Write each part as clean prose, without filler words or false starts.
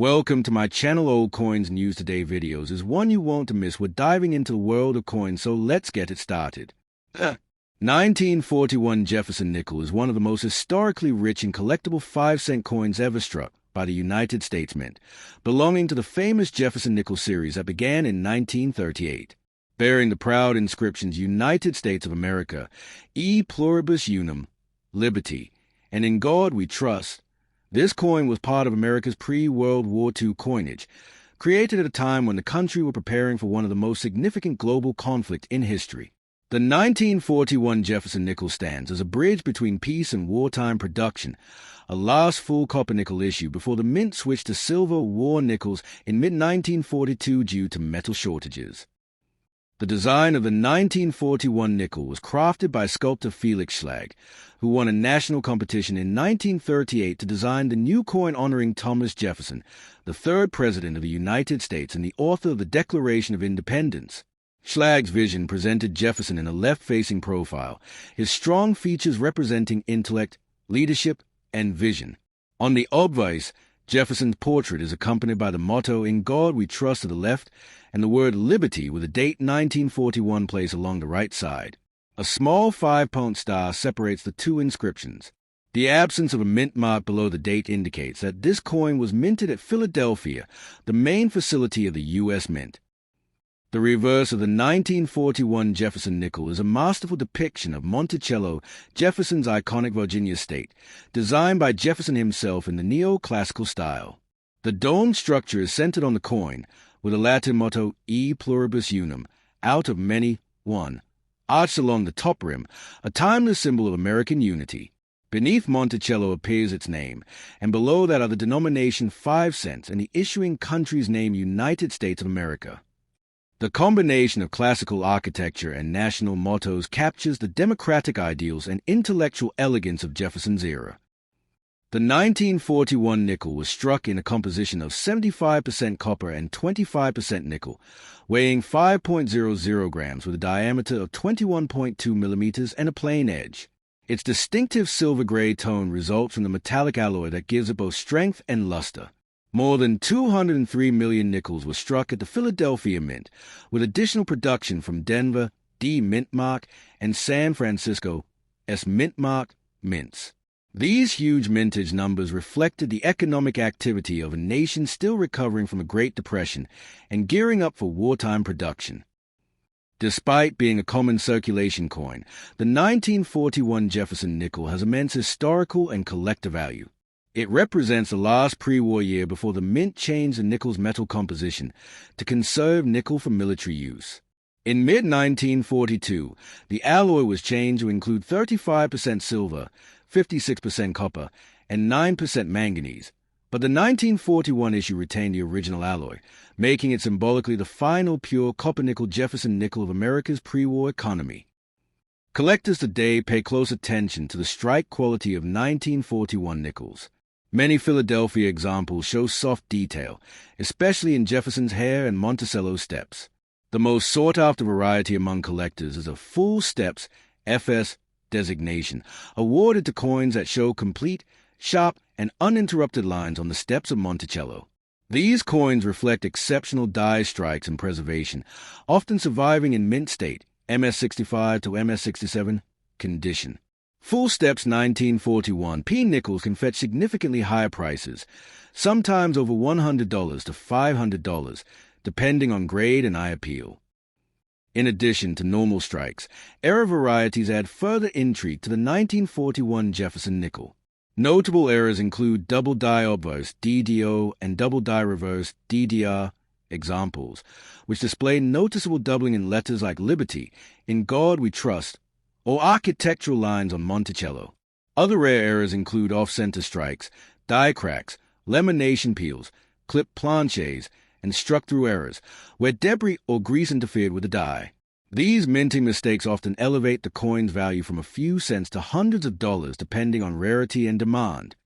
Welcome to my channel. Old Coins News Today videos is one you won't miss. We're diving into the world of coins, so let's get it started. 1941 Jefferson Nickel is one of the most historically rich and collectible 5-cent coins ever struck by the United States Mint, belonging to the famous Jefferson Nickel series that began in 1938. Bearing the proud inscriptions United States of America, E Pluribus Unum, Liberty, and In God We Trust, this coin was part of America's pre-World War II coinage, created at a time when the country was preparing for one of the most significant global conflicts in history. The 1941 Jefferson Nickel stands as a bridge between peace and wartime production, a last full copper nickel issue before the mint switched to silver war nickels in mid-1942 due to metal shortages. The design of the 1941 nickel was crafted by sculptor Felix Schlag, who won a national competition in 1938 to design the new coin honoring Thomas Jefferson, the third president of the United States and the author of the Declaration of Independence. Schlag's vision presented Jefferson in a left-facing profile, his strong features representing intellect, leadership, and vision. On the obverse, Jefferson's portrait is accompanied by the motto, In God We Trust, to the left, and the word Liberty with the date 1941 placed along the right side. A small 5-point star separates the two inscriptions. The absence of a mint mark below the date indicates that this coin was minted at Philadelphia, the main facility of the U.S. Mint. The reverse of the 1941 Jefferson Nickel is a masterful depiction of Monticello, Jefferson's iconic Virginia state, designed by Jefferson himself in the neoclassical style. The dome structure is centered on the coin, with the Latin motto E Pluribus Unum, out of many, one, arched along the top rim, a timeless symbol of American unity. Beneath Monticello appears its name, and below that are the denomination 5 cents and the issuing country's name United States of America. The combination of classical architecture and national mottos captures the democratic ideals and intellectual elegance of Jefferson's era. The 1941 nickel was struck in a composition of 75% copper and 25% nickel, weighing 5.00 grams with a diameter of 21.2 millimeters and a plain edge. Its distinctive silver-gray tone results from the metallic alloy that gives it both strength and luster. More than 203 million nickels were struck at the Philadelphia Mint, with additional production from Denver, D. Mintmark, and San Francisco, S. Mintmark, mints. These huge mintage numbers reflected the economic activity of a nation still recovering from a Great Depression and gearing up for wartime production. Despite being a common circulation coin, the 1941 Jefferson Nickel has immense historical and collector value. It represents the last pre-war year before the mint changed the nickel's metal composition to conserve nickel for military use. In mid-1942, the alloy was changed to include 35% silver, 56% copper, and 9% manganese, but the 1941 issue retained the original alloy, making it symbolically the final pure copper-nickel Jefferson Nickel of America's pre-war economy. Collectors today pay close attention to the strike quality of 1941 nickels. Many Philadelphia examples show soft detail, especially in Jefferson's hair and Monticello steps. The most sought-after variety among collectors is a full steps FS designation, awarded to coins that show complete, sharp, and uninterrupted lines on the steps of Monticello. These coins reflect exceptional die strikes and preservation, often surviving in mint state, MS65 to MS67, condition. Full steps 1941 P nickels can fetch significantly higher prices, sometimes over $100 to $500, depending on grade and eye appeal. In addition to normal strikes, error varieties add further intrigue to the 1941 Jefferson Nickel. Notable errors include double die obverse DDO and double die reverse DDR examples, which display noticeable doubling in letters like Liberty, In God We Trust, or architectural lines on Monticello. Other rare errors include off-center strikes, die cracks, lamination peels, clip planches, and struck-through errors, where debris or grease interfered with the die. These minting mistakes often elevate the coin's value from a few cents to hundreds of dollars depending on rarity and demand.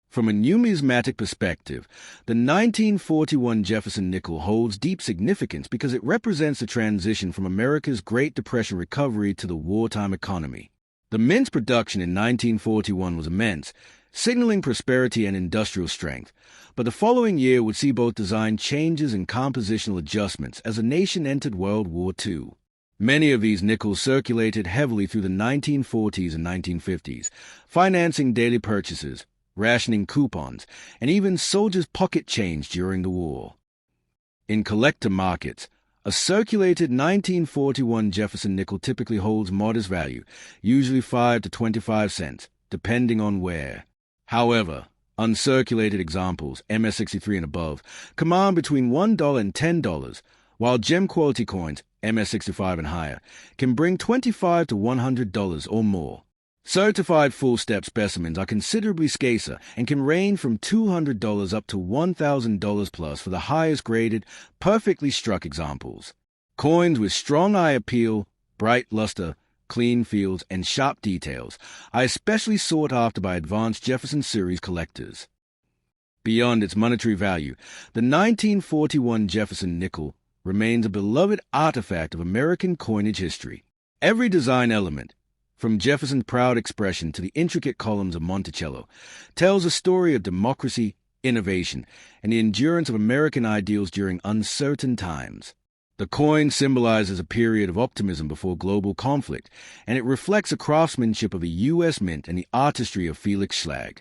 From a numismatic perspective, the 1941 Jefferson Nickel holds deep significance because it represents the transition from America's Great Depression recovery to the wartime economy. The mint's production in 1941 was immense, signaling prosperity and industrial strength, but the following year would see both design changes and compositional adjustments as the nation entered World War II. Many of these nickels circulated heavily through the 1940s and 1950s, financing daily purchases, rationing coupons, and even soldiers' pocket change during the war. In collector markets, a circulated 1941 Jefferson nickel typically holds modest value, usually 5 to 25 cents, depending on where. However, uncirculated examples, MS-63 and above, command between $1 and $10, while gem-quality coins, MS-65 and higher, can bring $25 to $100 or more. Certified full-step specimens are considerably scarcer and can range from $200 up to $1,000 plus for the highest-graded, perfectly struck examples. Coins with strong eye appeal, bright luster, clean fields, and sharp details are especially sought after by advanced Jefferson series collectors. Beyond its monetary value, the 1941 Jefferson nickel remains a beloved artifact of American coinage history. Every design element, from Jefferson's proud expression to the intricate columns of Monticello, tells a story of democracy, innovation, and the endurance of American ideals during uncertain times. The coin symbolizes a period of optimism before global conflict, and it reflects the craftsmanship of the U.S. Mint and the artistry of Felix Schlag.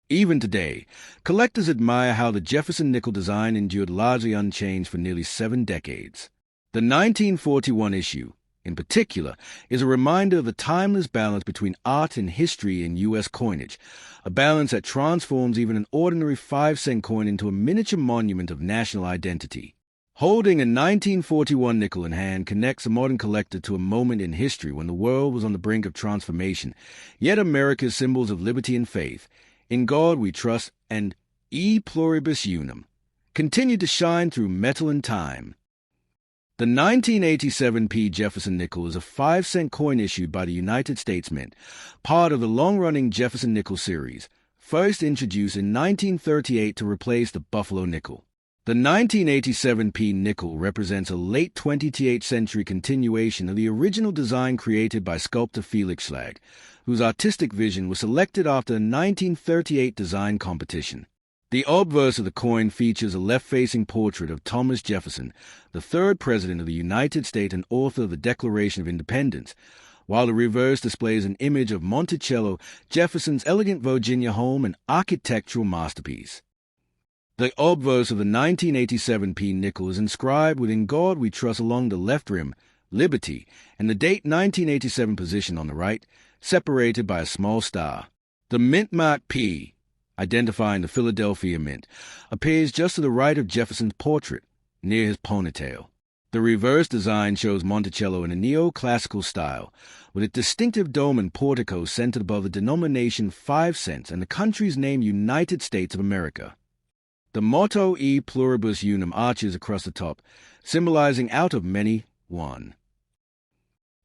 Even today, collectors admire how the Jefferson nickel design endured largely unchanged for nearly 7 decades. The 1941 issue, in particular, is a reminder of the timeless balance between art and history in U.S. coinage, a balance that transforms even an ordinary 5-cent coin into a miniature monument of national identity. Holding a 1941 nickel in hand connects a modern collector to a moment in history when the world was on the brink of transformation, yet America's symbols of liberty and faith, "In God We Trust" and "E Pluribus Unum," continued to shine through metal and time. The 1987 P. Jefferson nickel is a 5-cent coin issued by the United States Mint, part of the long-running Jefferson Nickel series, first introduced in 1938 to replace the Buffalo nickel. The 1987 P. nickel represents a late 20th century continuation of the original design created by sculptor Felix Schlag, whose artistic vision was selected after a 1938 design competition. The obverse of the coin features a left-facing portrait of Thomas Jefferson, the 3rd President of the United States and author of the Declaration of Independence, while the reverse displays an image of Monticello, Jefferson's elegant Virginia home and architectural masterpiece. The obverse of the 1987 P. nickel is inscribed with "In God We Trust" along the left rim, "Liberty," and the date 1987 position on the right, separated by a small star. The mint mark P, identifying the Philadelphia Mint, appears just to the right of Jefferson's portrait, near his ponytail. The reverse design shows Monticello in a neoclassical style, with a distinctive dome and portico centered above the denomination 5 cents and the country's name United States of America. The motto "E Pluribus Unum" arches across the top, symbolizing out of many, one.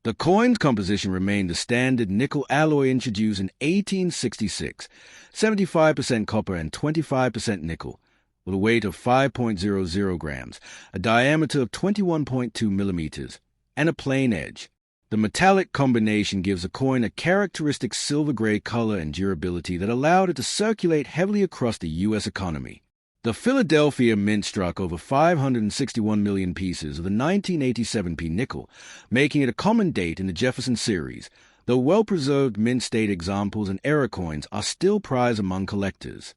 The coin's composition remained the standard nickel alloy introduced in 1866, 75% copper and 25% nickel, with a weight of 5.00 grams, a diameter of 21.2 millimeters, and a plain edge. The metallic combination gives the coin a characteristic silver-gray color and durability that allowed it to circulate heavily across the U.S. economy. The Philadelphia Mint struck over 561 million pieces of the 1987 P. nickel, making it a common date in the Jefferson series, though well-preserved mint state examples and era coins are still prized among collectors.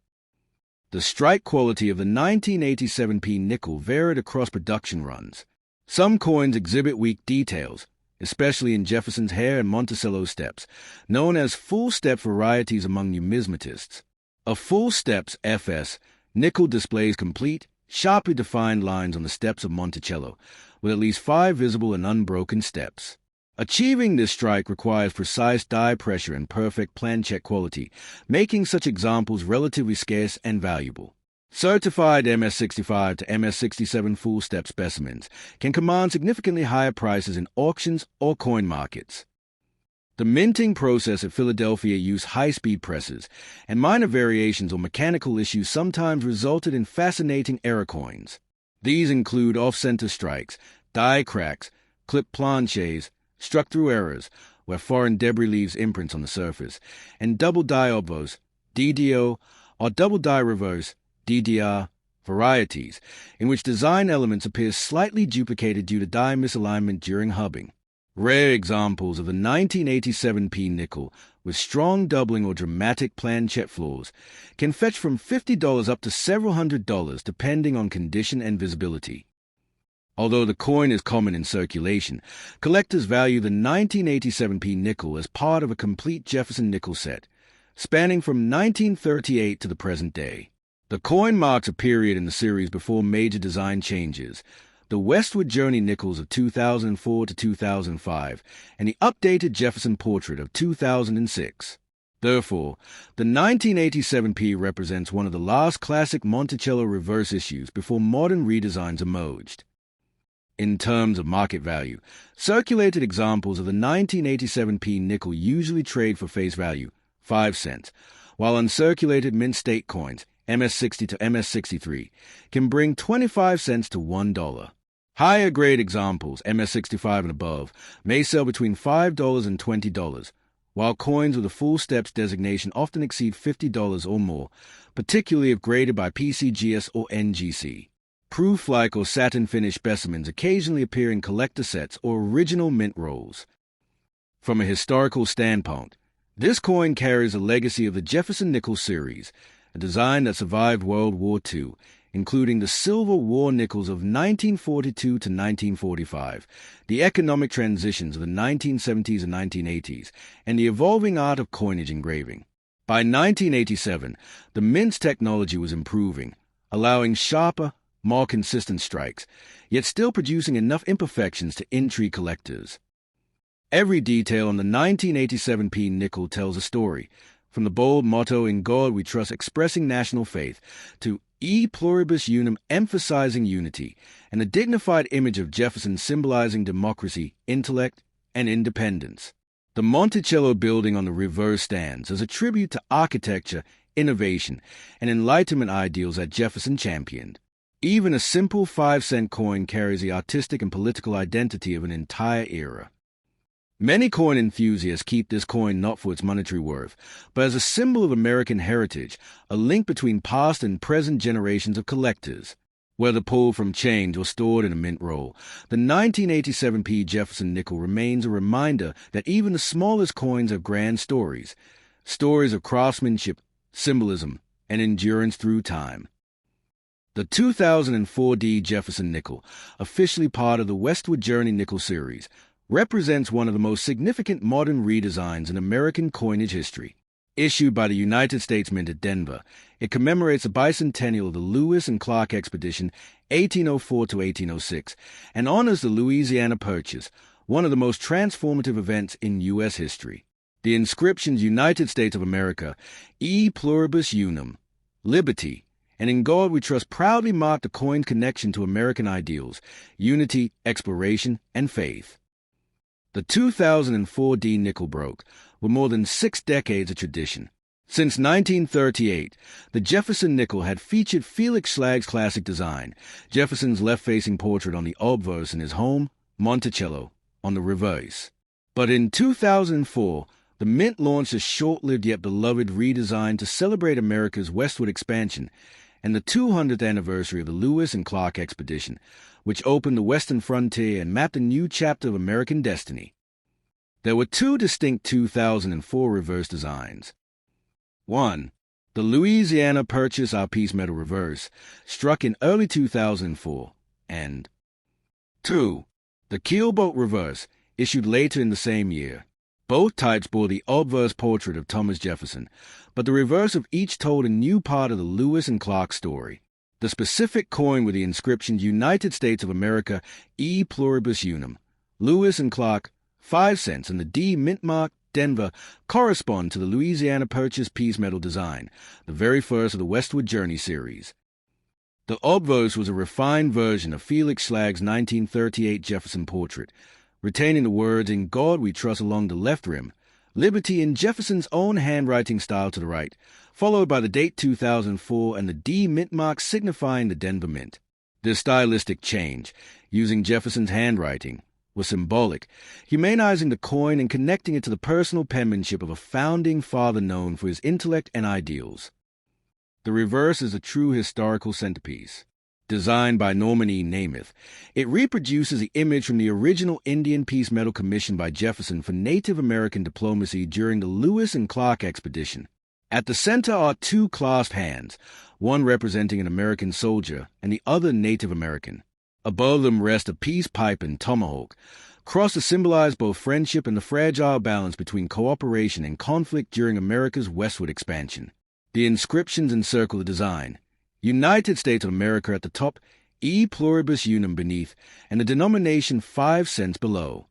The strike quality of the 1987 P. nickel varied across production runs. Some coins exhibit weak details, especially in Jefferson's hair and Monticello steps, known as full-step varieties among numismatists. A full steps FS nickel displays complete, sharply defined lines on the steps of Monticello, with at least 5 visible and unbroken steps. Achieving this strike requires precise die pressure and perfect plan check quality, making such examples relatively scarce and valuable. Certified MS-65 to MS-67 full-step specimens can command significantly higher prices in auctions or coin markets. The minting process at Philadelphia used high-speed presses, and minor variations or mechanical issues sometimes resulted in fascinating error coins. These include off-center strikes, die cracks, clip planches, struck-through errors, where foreign debris leaves imprints on the surface, and double die obvos, DDO, or double die reverse, DDR, varieties, in which design elements appear slightly duplicated due to die misalignment during hubbing. Rare examples of the 1987 P-nickel with strong doubling or dramatic planchet flaws can fetch from $50 up to several $100s depending on condition and visibility. Although the coin is common in circulation, collectors value the 1987 P-nickel as part of a complete Jefferson Nickel set, spanning from 1938 to the present day. The coin marks a period in the series before major design changes, the Westward Journey Nickels of 2004 to 2005, and the updated Jefferson portrait of 2006. Therefore, the 1987 P represents one of the last classic Monticello reverse issues before modern redesigns emerged. In terms of market value, circulated examples of the 1987 P nickel usually trade for face value, 5 cents, while uncirculated mint state coins, MS-60 to MS-63, can bring 25 cents to $1. Higher grade examples, MS-65 and above, may sell between $5 and $20, while coins with a full steps designation often exceed $50 or more, particularly if graded by PCGS or NGC. Proof-like or satin-finished specimens occasionally appear in collector sets or original mint rolls. From a historical standpoint, this coin carries a legacy of the Jefferson Nickel series, a design that survived World War II, including the Silver War nickels of 1942 to 1945, the economic transitions of the 1970s and 1980s, and the evolving art of coinage engraving. By 1987, the mint's technology was improving, allowing sharper, more consistent strikes, yet still producing enough imperfections to intrigue collectors. Every detail on the 1987 P nickel tells a story, from the bold motto, "In God We Trust," expressing national faith, to E Pluribus Unum, emphasizing unity, and the dignified image of Jefferson symbolizing democracy, intellect, and independence. The Monticello building on the reverse stands as a tribute to architecture, innovation, and Enlightenment ideals that Jefferson championed. Even a simple 5-cent coin carries the artistic and political identity of an entire era. Many coin enthusiasts keep this coin not for its monetary worth, but as a symbol of American heritage, a link between past and present generations of collectors. Whether pulled from change or stored in a mint roll, the 1987 P Jefferson Nickel remains a reminder that even the smallest coins have grand stories, stories of craftsmanship, symbolism, and endurance through time. The 2004 D Jefferson Nickel, officially part of the Westward Journey Nickel series, represents one of the most significant modern redesigns in American coinage history. Issued by the United States Mint at Denver, it commemorates the bicentennial of the Lewis and Clark Expedition 1804 to 1806 and honors the Louisiana Purchase, one of the most transformative events in U.S. history. The inscriptions United States of America, E Pluribus Unum, Liberty, and In God We Trust proudly mark the coin's connection to American ideals, unity, exploration, and faith. The 2004 D nickel broke, with more than 6 decades of tradition. Since 1938, the Jefferson Nickel had featured Felix Schlagg's classic design, Jefferson's left-facing portrait on the obverse in his home, Monticello, on the reverse. But in 2004, the Mint launched a short-lived yet beloved redesign to celebrate America's westward expansion and the 200th anniversary of the Lewis and Clark Expedition, which opened the western frontier and mapped a new chapter of American destiny. There were 2 distinct 2004 reverse designs. 1. The Louisiana Purchase Our Peace Medal reverse, struck in early 2004, and 2. The Keelboat reverse, issued later in the same year. Both types bore the obverse portrait of Thomas Jefferson, but the reverse of each told a new part of the Lewis and Clark story. The specific coin with the inscription United States of America, E Pluribus Unum, Lewis and Clark, 5 cents, and the D mint mark, Denver, correspond to the Louisiana Purchase Peace Medal design, the very first of the Westward Journey series. The obverse was a refined version of Felix Schlagg's 1938 Jefferson portrait, retaining the words "In God We Trust" along the left rim, Liberty in Jefferson's own handwriting style to the right, followed by the date 2004 and the D mint mark signifying the Denver Mint. This stylistic change, using Jefferson's handwriting, was symbolic, humanizing the coin and connecting it to the personal penmanship of a founding father known for his intellect and ideals. The reverse is a true historical centerpiece. Designed by Norman E. Namath, it reproduces the image from the original Indian Peace Medal commissioned by Jefferson for Native American diplomacy during the Lewis and Clark expedition. At the center are two clasped hands, one representing an American soldier and the other Native American. Above them rest a peace pipe and tomahawk, crossed to symbolize both friendship and the fragile balance between cooperation and conflict during America's westward expansion. The inscriptions encircle the design: United States of America at the top, E pluribus unum beneath, and the denomination 5 cents below.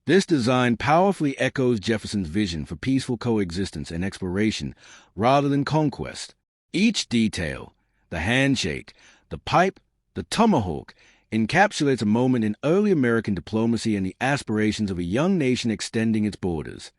This design powerfully echoes Jefferson's vision for peaceful coexistence and exploration rather than conquest. Each detail, the handshake, the pipe, the tomahawk, encapsulates a moment in early American diplomacy and the aspirations of a young nation extending its borders.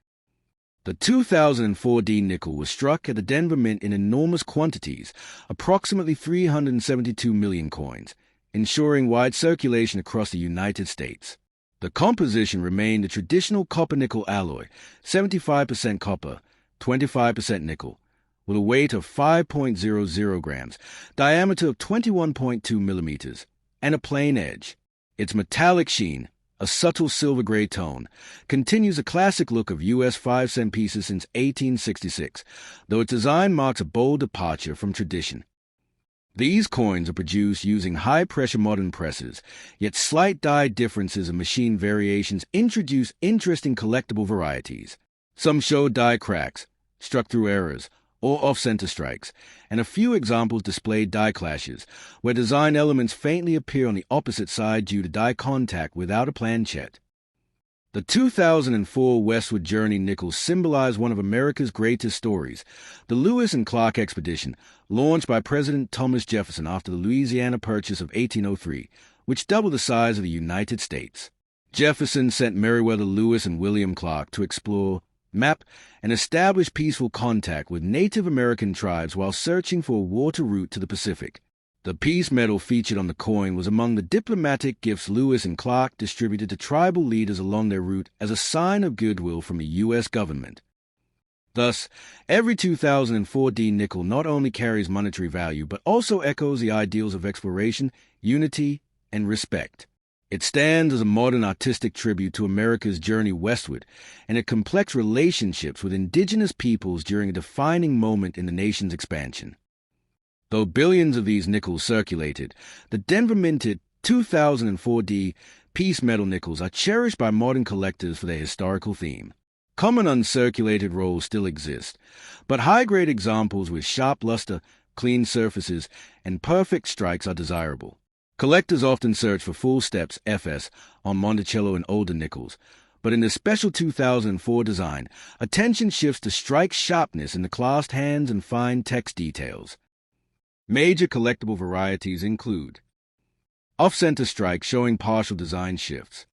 The 2004 D nickel was struck at the Denver Mint in enormous quantities, approximately 372 million coins, ensuring wide circulation across the United States. The composition remained the traditional copper-nickel alloy, 75% copper, 25% nickel, with a weight of 5.00 grams, diameter of 21.2 millimeters, and a plain edge. Its metallic sheen, a subtle silver-gray tone, continues a classic look of U.S. 5-cent pieces since 1866, though its design marks a bold departure from tradition. These coins are produced using high-pressure modern presses, yet slight die differences and machine variations introduce interesting collectible varieties. Some show die cracks, struck through errors, or off-center strikes, and a few examples display die clashes, where design elements faintly appear on the opposite side due to die contact without a planchet. The 2004 Westward Journey nickels symbolize one of America's greatest stories, the Lewis and Clark expedition, launched by President Thomas Jefferson after the Louisiana Purchase of 1803, which doubled the size of the United States. Jefferson sent Meriwether Lewis and William Clark to explore, map, and establish peaceful contact with Native American tribes while searching for a water route to the Pacific. The peace medal featured on the coin was among the diplomatic gifts Lewis and Clark distributed to tribal leaders along their route as a sign of goodwill from the U.S. government. Thus, every 2004 D nickel not only carries monetary value but also echoes the ideals of exploration, unity, and respect. It stands as a modern artistic tribute to America's journey westward and its complex relationships with indigenous peoples during a defining moment in the nation's expansion. Though billions of these nickels circulated, the Denver minted 2004 D peace medal nickels are cherished by modern collectors for their historical theme. Common uncirculated rolls still exist, but high-grade examples with sharp luster, clean surfaces, and perfect strikes are desirable. Collectors often search for full steps FS on Monticello and older nickels, but in the special 2004 design, attention shifts to strike sharpness in the clasped hands and fine text details. Major collectible varieties include off-center strike showing partial design shifts,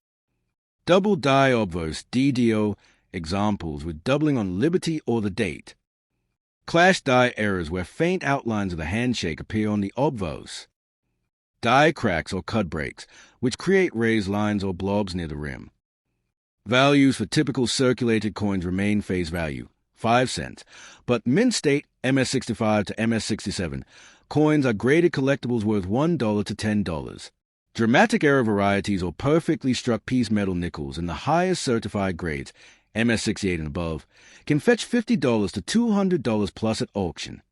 double die obverse DDO examples with doubling on liberty or the date, clash die errors where faint outlines of the handshake appear on the obverse, die cracks or cut breaks, which create raised lines or blobs near the rim. Values for typical circulated coins remain face value, 5 cents, but mint state MS65 to MS67 coins are graded collectibles worth $1 to $10. Dramatic error varieties or perfectly struck piece metal nickels in the highest certified grades, MS68 and above, can fetch $50 to $200 plus at auction.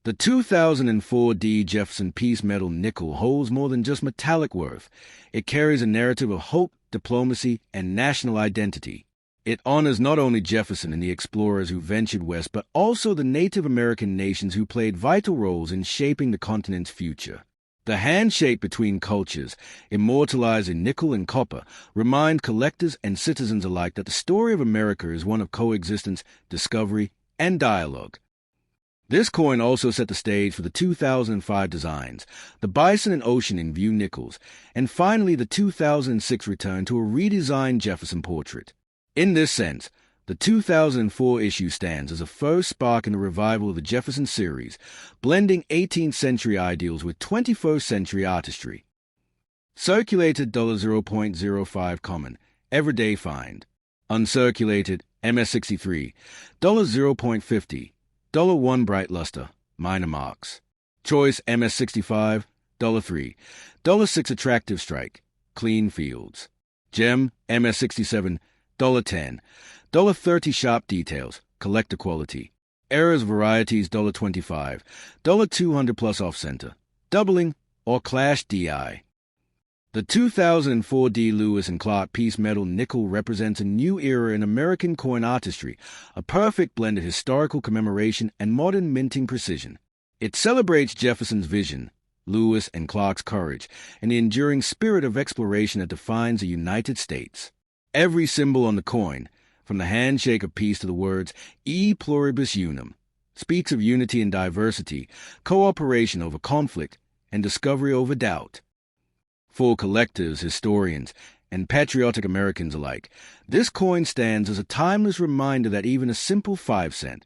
The 2004 D Jefferson Peace Medal nickel holds more than just metallic worth. It carries a narrative of hope, diplomacy, and national identity. It honors not only Jefferson and the explorers who ventured west, but also the Native American nations who played vital roles in shaping the continent's future. The handshake between cultures, immortalized in nickel and copper, remind collectors and citizens alike that the story of America is one of coexistence, discovery, and dialogue. This coin also set the stage for the 2005 designs, the Bison and Ocean in View nickels, and finally the 2006 return to a redesigned Jefferson portrait. In this sense, the 2004 issue stands as a first spark in the revival of the Jefferson series, blending 18th century ideals with 21st century artistry. Circulated $0.05 common, everyday find. Uncirculated MS63, $0.50, $1 bright luster, minor marks. Choice MS65, $3, $6 attractive strike, clean fields. Gem MS67, $10, $30 sharp details, collector quality. Errors varieties $25, $200 plus off center, doubling or clash DI. The 2004 D. Lewis and Clark piece metal nickel represents a new era in American coin artistry, a perfect blend of historical commemoration and modern minting precision. It celebrates Jefferson's vision, Lewis and Clark's courage, and the enduring spirit of exploration that defines the United States. Every symbol on the coin, from the handshake of peace to the words E pluribus unum, speaks of unity and diversity, cooperation over conflict, and discovery over doubt. For collectors, historians, and patriotic Americans alike, this coin stands as a timeless reminder that even a simple 5 cent,